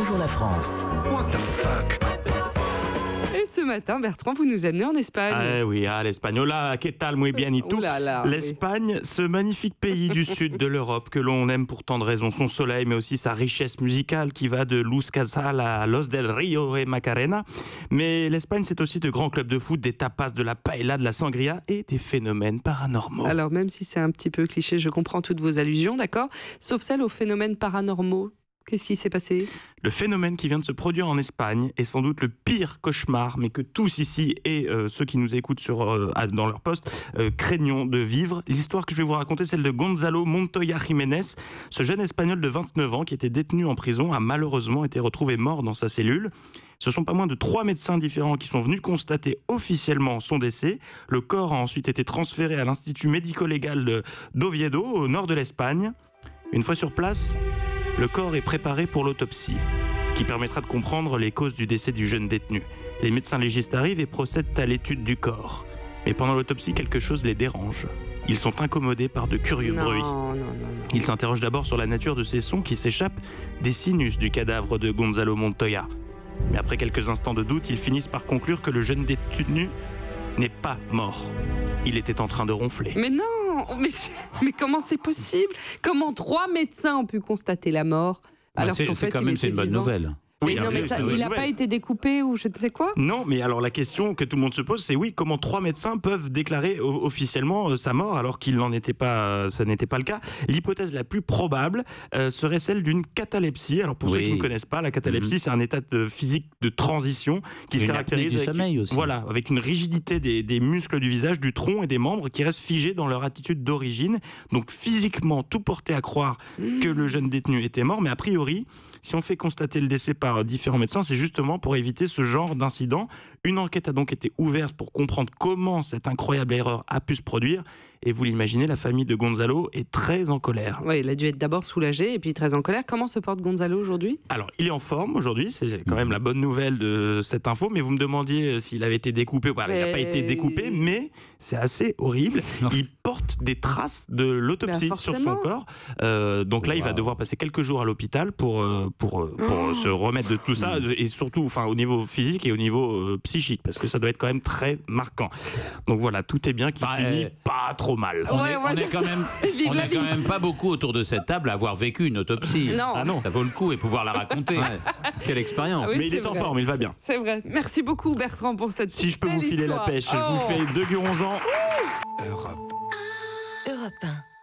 Bonjour la France. What the fuck? Et ce matin, Bertrand, vous nous amenez en Espagne. Ah oui, l'Espagne. Hola, ¿qué tal? Muy bien y tú. L'Espagne, ce magnifique pays du sud de l'Europe que l'on aime pour tant de raisons. Son soleil, mais aussi sa richesse musicale qui va de Luz Casal à Los del Rio et Macarena. Mais l'Espagne, c'est aussi de grands clubs de foot, des tapas, de la paella, de la sangria et des phénomènes paranormaux. Alors, même si c'est un petit peu cliché, je comprends toutes vos allusions, d'accord? Sauf celle aux phénomènes paranormaux. Qu'est-ce qui s'est passé? Le phénomène qui vient de se produire en Espagne est sans doute le pire cauchemar, mais que tous ici et ceux qui nous écoutent dans leur poste craignons de vivre. L'histoire que je vais vous raconter, celle de Gonzalo Montoya Jiménez. Ce jeune Espagnol de 29 ans qui était détenu en prison a malheureusement été retrouvé mort dans sa cellule. Ce sont pas moins de 3 médecins différents qui sont venus constater officiellement son décès. Le corps a ensuite été transféré à l'Institut médico-légal d'Oviedo, au nord de l'Espagne. Une fois sur place, le corps est préparé pour l'autopsie, qui permettra de comprendre les causes du décès du jeune détenu. Les médecins légistes arrivent et procèdent à l'étude du corps. Mais pendant l'autopsie, quelque chose les dérange. Ils sont incommodés par de curieux bruits. Ils s'interrogent d'abord sur la nature de ces sons qui s'échappent des sinus du cadavre de Gonzalo Montoya. Mais après quelques instants de doute, ils finissent par conclure que le jeune détenu n'est pas mort. Il était en train de ronfler. Mais non, mais comment c'est possible? Comment 3 médecins ont pu constater la mort alors qu'en fait, c'est une bonne nouvelle. Oui, non, mais il n'a pas été découpé ou je ne sais quoi? Non, mais alors la question que tout le monde se pose, c'est oui, comment 3 médecins peuvent déclarer officiellement sa mort alors qu'il n'en était pas, ça n'était pas le cas. L'hypothèse la plus probable serait celle d'une catalepsie. Alors pour ceux qui ne connaissent pas, la catalepsie, c'est un état physique de transition qui se caractérise du sommeil aussi. Voilà, avec une rigidité des muscles du visage, du tronc et des membres qui restent figés dans leur attitude d'origine. Donc physiquement, tout portait à croire que le jeune détenu était mort, mais a priori, si on fait constater le décès par différents médecins, c'est justement pour éviter ce genre d'incident. Une enquête a donc été ouverte pour comprendre comment cette incroyable erreur a pu se produire. Et vous l'imaginez, la famille de Gonzalo est très en colère. Oui, il a dû être d'abord soulagé et puis très en colère. Comment se porte Gonzalo aujourd'hui? Alors, il est en forme aujourd'hui, c'est quand même la bonne nouvelle de cette info, mais vous me demandiez s'il avait été découpé. Voilà, il n'a pas été découpé, mais c'est assez horrible. Il porte des traces de l'autopsie sur son corps. Donc là, il va devoir passer quelques jours à l'hôpital pour se remettre de tout ça, et surtout au niveau physique et au niveau psychique, parce que ça doit être quand même très marquant. Donc voilà, tout est bien qui finit pas trop mal. On est quand même pas beaucoup autour de cette table à avoir vécu une autopsie. Non. Ah non. Ça vaut le coup et pouvoir la raconter. Quelle expérience. Ah oui, mais il est en forme, il va bien. C'est vrai. Merci beaucoup Bertrand pour cette Si je peux vous filer histoire. la pêche, je vous fais 2 gurons-en. Europe 1.